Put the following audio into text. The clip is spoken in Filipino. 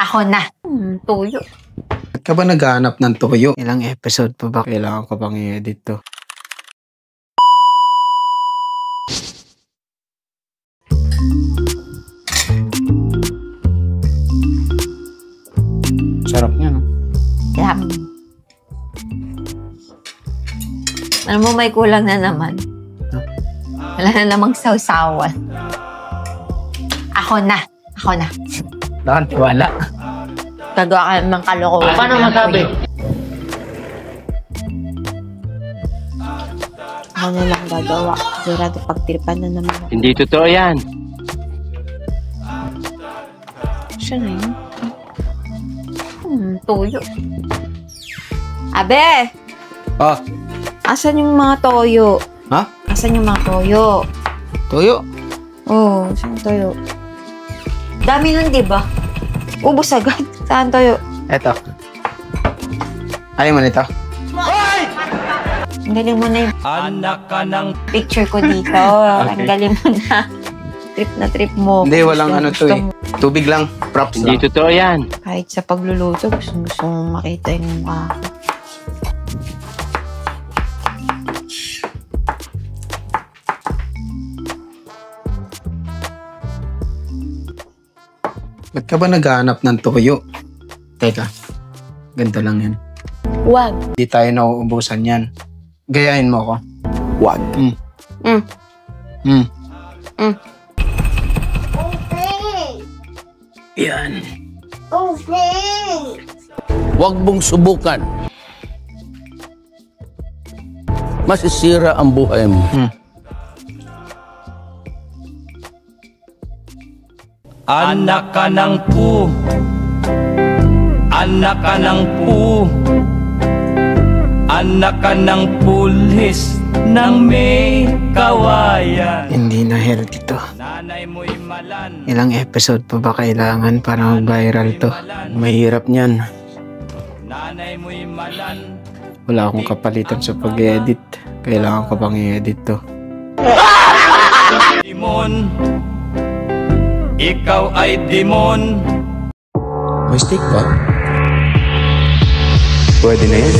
Ako na. Tuyo. Ba't ka ba naghahanap ng tuyo? Ilang episode pa ba kailangan ko bang i-edit to? Sarap niya, no? Yum. Alam mo, may kulang na naman. Wala na namang sawsawan. Ako na. Dahan, tiwala. Gagawa ka ng kalokohan. Paano masabi? Ako na lang gagawa. Sigurado pagtripan na naman. Hindi totoo yan. Siya na yun. Tuyo. Abe! Oh, Asan yung mga toyo? ha? Asan yung mga toyo? Tuyo? Oo, saan toyo? Dami nun, di ba? Ubus agad. Saan toyo? Eto. Ayaw mo nito? Ang galing mo na yung Anak ka ng... picture ko dito. Ang galing mo na. Trip na trip mo. Hindi, walang ano to Gusto eh. mo. Tubig lang. Props Hindi lang. totoo yan. Kahit sa pagluluto, gusto mong makita yung mukha ko. Ba't ka ba naghahanap ng tuyo? Teka. Ganito lang yan. Wag. Hindi tayo nauubusan yan. Gayahin mo ako. Wag. Yan. Huwag mong subukan. Masisira ang buhay mo. Anak ka ng pu. Anak ka ng pu. Anak ka ng pulis ng may kawayan. Hindi na healthy to. Nanay mo'y malan. Ilang episode pa ba kailangan para mag-viral to? Mahirap niyan. Nanay mo'y malan. Wala akong kapalitan sa pag-edit. Kailangan ko bang i-edit to? Dimon. Ikaw ay dimon. May stick ba? Pwede na yan.